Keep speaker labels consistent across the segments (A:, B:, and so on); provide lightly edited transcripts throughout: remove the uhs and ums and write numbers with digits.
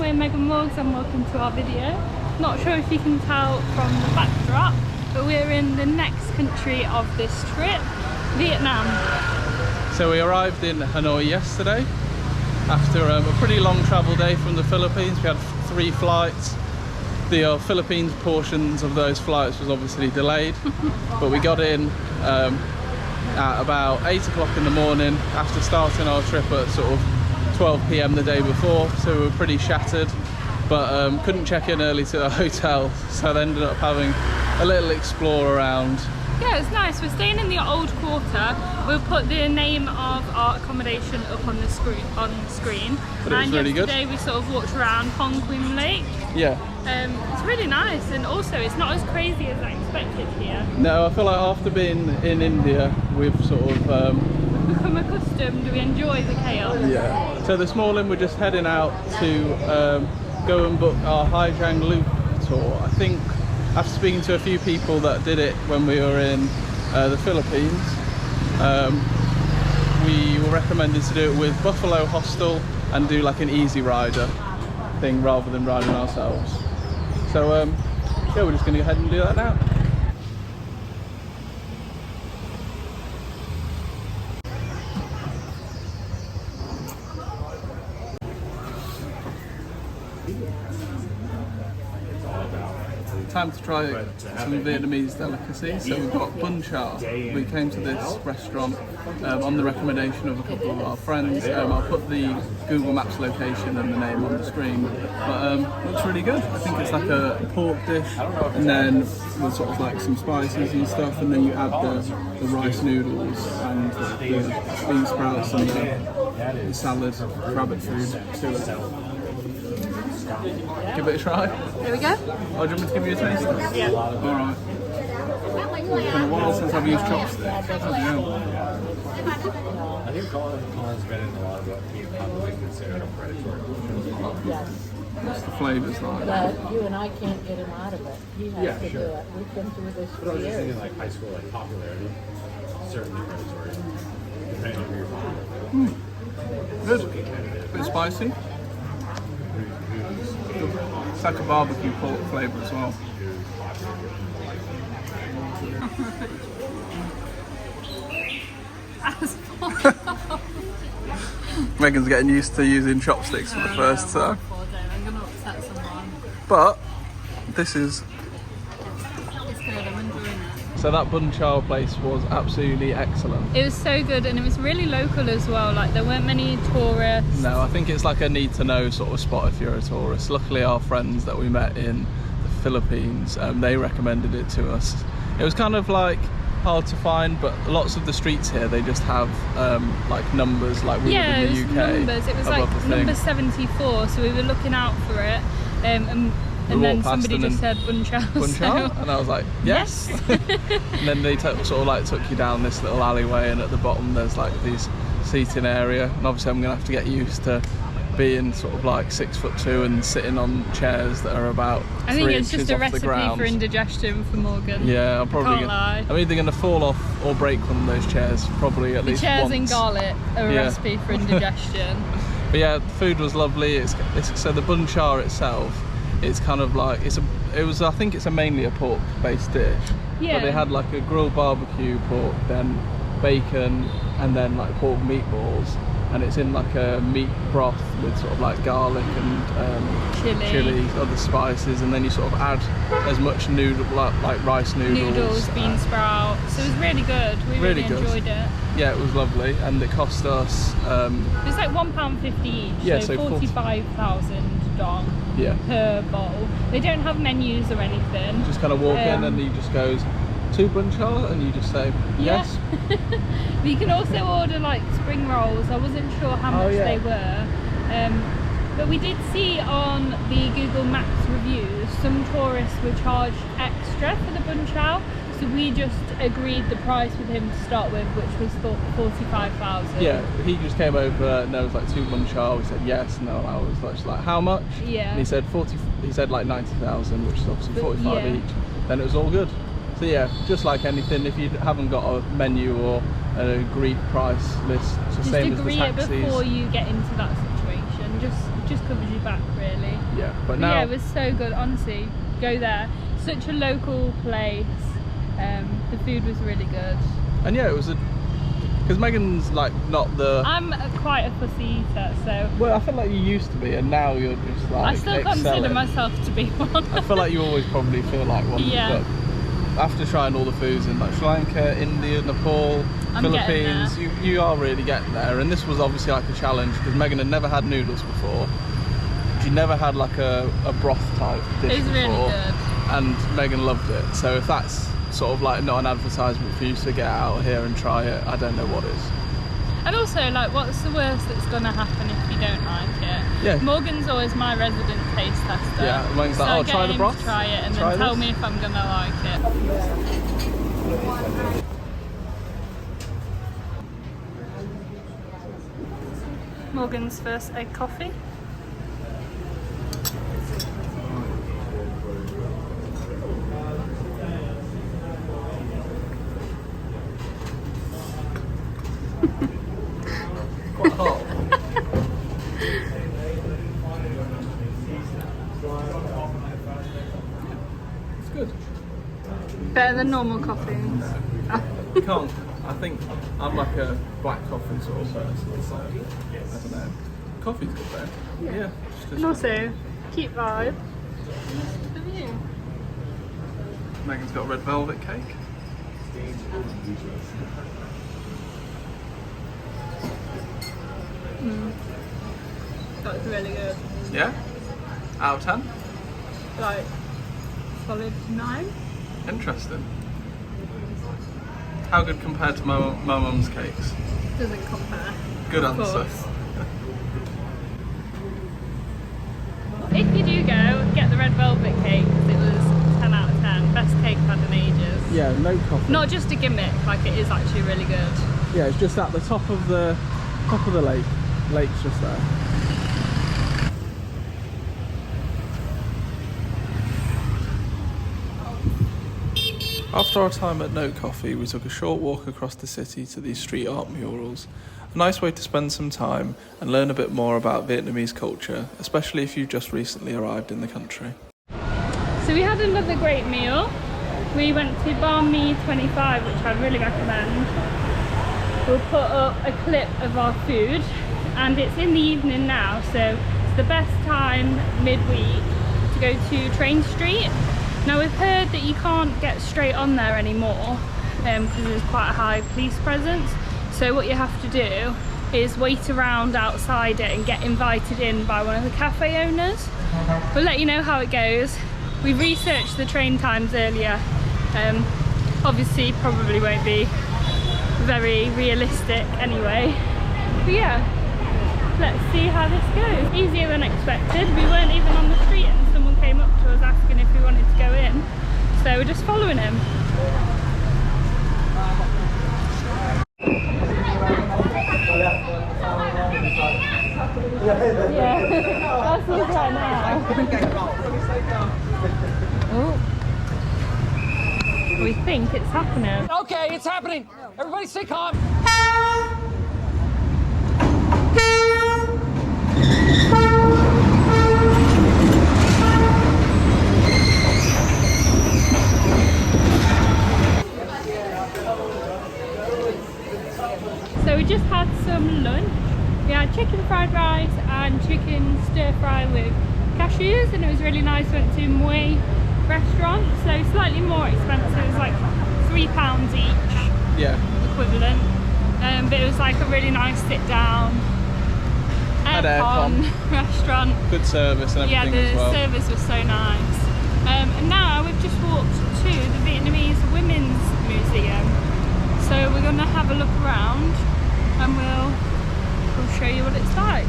A: we're megandmorgs and welcome to our video. Not sure if you can tell from the backdrop, but we're in the next country of this trip, Vietnam.
B: So we arrived in Hanoi yesterday after a pretty long travel day from the Philippines. We had 3 flights. The Philippines portions of those flights was obviously delayed, but we got in at about 8 o'clock in the morning after starting our trip at sort of 12 p.m. the day before, so we were pretty shattered, but couldn't check in early to the hotel, so they ended up having a little explore around.
A: Yeah, it's nice. We're staying in the old quarter. We'll put the name of our accommodation up on the screen.
B: But it was really good.
A: Yesterday we sort of walked around Hong Kong Lake.
B: Yeah.
A: It's really nice, and also it's not as crazy as I expected here.
B: No, I feel like after being in India, we've sort of
A: we've become accustomed. We enjoy the chaos.
B: Yeah. So this morning we're just heading out to go and book our Hai Giang Loop tour. I think after speaking to a few people that did it when we were in the Philippines, we were recommended to do it with Buffalo Hostel and do like an easy rider thing rather than riding ourselves. So yeah, we're just going to go ahead and do that now. Time to try some Vietnamese delicacies. So we've got Bun Char. We came to this restaurant on the recommendation of a couple of our friends. I'll put the Google Maps location and the name on the screen. But looks really good. I think it's like a pork dish, and then with sort of like some spices and stuff, and then you add the rice noodles and the bean sprouts and the salad, rabbit food to it. Give it a try.
A: Here we go.
B: Oh, do you want me to give you a taste?
A: Yeah.
B: Alright. It's been a while since I've used chopsticks.
C: I think Colin's been in a lot of what he probably considered predatory.
B: What's the flavours like?
D: But you and I can't get him out of it. He has to do it. We've been through this
C: But I
D: for
C: was just
D: years.
C: thinking like high school like popularity, certainly predatory, depending on who you're following.
B: Good. A bit spicy. It's like a barbecue pork flavour as well. Megan's getting used to using chopsticks for the first time.
A: I'm going to upset someone.
B: But this is...
A: It's good, I'm enjoying it.
B: So that Bun Char place was absolutely excellent.
A: It was so good, and it was really local as well. Like, there weren't many tourists.
B: No, I think it's like a need to know sort of spot if you're a tourist. Luckily our friends that we met in the Philippines, they recommended it to us. It was kind of like hard to find, but lots of the streets here, they just have like numbers like we would in the UK.
A: Numbers. It was like number 74, so we were looking out for it. And then somebody just said Bun Char.
B: Bun Char? And I was like, yes. And then they sort of like took you down this little alleyway, and at the bottom there's like these seating area. And obviously I'm gonna have to get used to being sort of like 6'2" and sitting on chairs that are about 3 inches off the ground.
A: I think it's just a recipe for indigestion for Morgan.
B: Yeah, I'm either gonna fall off or break one of those chairs, probably at least once.
A: The chairs in Garlic are a recipe for indigestion.
B: But yeah, the food was lovely. So the Bun Char itself, it's kind of like I think it's mainly a pork-based dish.
A: Yeah.
B: But they had like a grilled barbecue pork, then bacon, and then like pork meatballs, and it's in like a meat broth with sort of like garlic and chili, other spices, and then you sort of add as much noodle like rice noodles,
A: bean sprouts. So it was really good. We really enjoyed it.
B: Yeah, it was lovely, and it cost us.
A: It was like £1.50 each.
B: Yeah,
A: so 45,000 dong.
B: Yeah.
A: Per bowl. They don't have menus or anything.
B: Just kind of walk in and he just goes, 2 Bun Char, and you just say yes.
A: Yeah. You can also order like spring rolls. I wasn't sure how much they were, but we did see on the Google Maps reviews some tourists were charged extra for the Bun Char. So we just agreed the price with him to start with, which was 45,000.
B: Yeah, he just came over and there was like 2 Bun Char. We said yes, and I was like, how much?
A: Yeah.
B: And he said like 90,000, which is obviously 45 each. Then it was all good. So yeah, just like anything, if you haven't got a menu or an agreed price list, it's the same as the taxis.
A: Just agree it before you get into that situation. just covers your back really.
B: Yeah, but
A: Yeah,
B: now
A: it was so good, honestly. Go there. Such a local place. The food was really good.
B: and yeah, it was because Megan's like not the.
A: I'm quite a fussy eater, so
B: Well, I feel like you used to be, and now you're just like.
A: I still consider
B: excelling.
A: myself to be one.
B: I feel like you always probably feel like one.
A: Yeah.
B: But after trying all the foods in like Sri Lanka, India, Nepal,
A: I'm getting
B: Philippines, you are really getting there. And this was obviously like a challenge because Megan had never had noodles before. She never had like a broth type dish
A: It was really
B: before,
A: good.
B: and Megan loved it. So if that's sort of like not an advertisement for you to get out here and try it, I don't know what is.
A: And also, like, what's the worst that's gonna happen if you don't like it?
B: Yeah.
A: Morgan's always my resident taste tester.
B: Yeah, Morgan's like,
A: So
B: oh,
A: get
B: try the
A: him
B: broth,
A: to try it, and
B: try
A: then tell
B: this.
A: me if I'm gonna like it. Morgan's first egg coffee.
B: Quite hot. It's good.
A: Better than normal coffee.
B: You can't. I think I'm like a black coffee sort of person, so I don't know. Coffee's good though. Yeah.
A: And also, cute vibe. The view.
B: Megan's got a red velvet cake.
A: That's really good.
B: Yeah? Out of 10?
A: Like, solid 9.
B: Interesting. How good compared to my mum's cakes?
A: Doesn't compare.
B: Good
A: Of
B: answer.
A: course. If you do go, get the red velvet cake because it was 10 out of 10. Best cake I've had in ages.
B: Yeah, no coffee.
A: Not just a gimmick, like it is actually really good.
B: Yeah, it's just at the top of the lake. Lake's just there. After our time at No Coffee, we took a short walk across the city to these street art murals. A nice way to spend some time and learn a bit more about Vietnamese culture, especially if you've just recently arrived in the country.
A: So we had another great meal. We went to Banh Mi 25, which I'd really recommend. We'll put up a clip of our food, and it's in the evening now, so it's the best time midweek to go to Train Street. Now we've heard that you can't get straight on there anymore because there's quite a high police presence. So what you have to do is wait around outside it and get invited in by one of the cafe owners. We'll let you know how it goes. We researched the train times earlier. Obviously probably won't be very realistic anyway. But yeah, let's see how this goes. Easier than expected. We weren't even on the street and someone came up to us asking if we wanted to go in. So we're just following him. Yeah, that's us right now. Oh. We think it's happening.
E: Okay, it's happening. Everybody stay calm.
A: So we just had some lunch. We had chicken fried rice and chicken stir fry with cashews, and it was really nice. Went to Mui restaurant, so slightly more expensive. It was like £3 each.
B: Yeah.
A: Equivalent. But it was like a really nice sit down aircon restaurant.
B: Good service and everything as well.
A: Yeah, the service was so nice. And now we've just walked to the Vietnamese Women's Museum. So we're going to have a look around and we'll show you what it's like.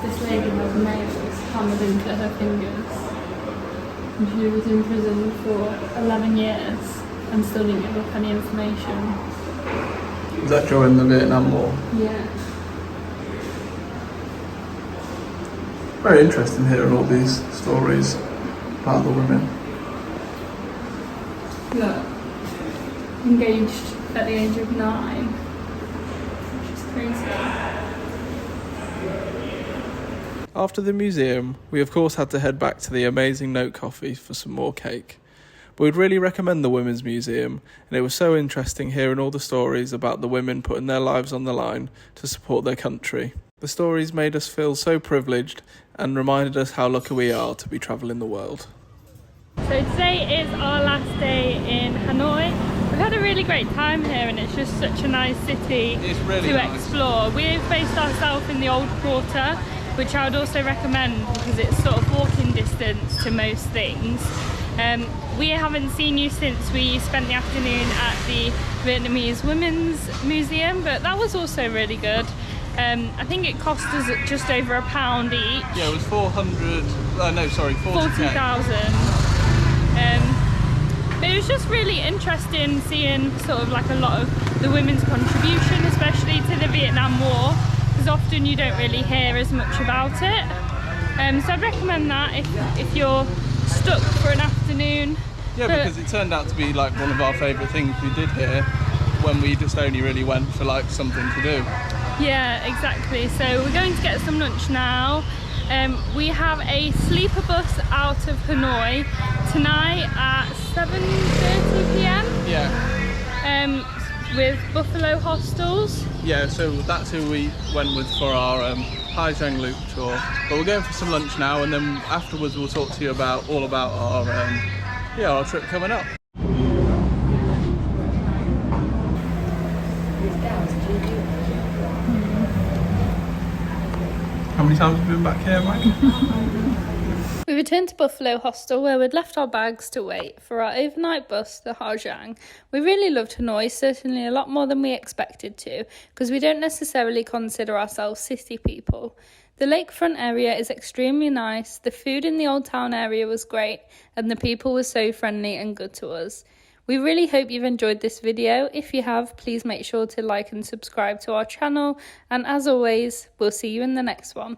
A: This lady has nails hammered into her fingers. who was in prison for 11 years and still didn't give up any information.
B: Was that during the Vietnam War?
A: Yeah.
B: Very interesting hearing all these stories about the women.
A: Look, engaged at the age of 9, which is crazy.
B: After the museum, we of course had to head back to the amazing Note Coffee for some more cake. But we'd really recommend the Women's Museum, and it was so interesting hearing all the stories about the women putting their lives on the line to support their country. The stories made us feel so privileged and reminded us how lucky we are to be travelling the world.
A: So today is our last day in Hanoi. We've had a really great time here and it's just such a nice city to explore. We've based ourselves in the old quarter, which I would also recommend because it's sort of walking distance to most things. We haven't seen you since we spent the afternoon at the Vietnamese Women's Museum, but that was also really good. I think it cost us just over £1 each.
B: Yeah, it was 40,000.
A: But it was just really interesting seeing sort of like a lot of the women's contribution, especially to the Vietnam War, because often you don't really hear as much about it. So I'd recommend that if you're stuck for an afternoon.
B: Yeah, because it turned out to be like one of our favourite things we did here when we just only really went for like something to do. Yeah,
A: exactly. So we're going to get some lunch now. We have a sleeper bus out of Hanoi tonight at 7:30 p.m.
B: Yeah.
A: With Buffalo Hostels.
B: Yeah, so that's who we went with for our Hai Giang Loop tour. But we're going for some lunch now, and then afterwards we'll talk to you about all about our trip coming up. How many times have you been back here, Mike?
A: We returned to Buffalo Hostel where we'd left our bags to wait for our overnight bus to Hai Giang. We really loved Hanoi, certainly a lot more than we expected to, because we don't necessarily consider ourselves city people. The lakefront area is extremely nice, the food in the old town area was great, and the people were so friendly and good to us. We really hope you've enjoyed this video. If you have, please make sure to like and subscribe to our channel, and as always, we'll see you in the next one.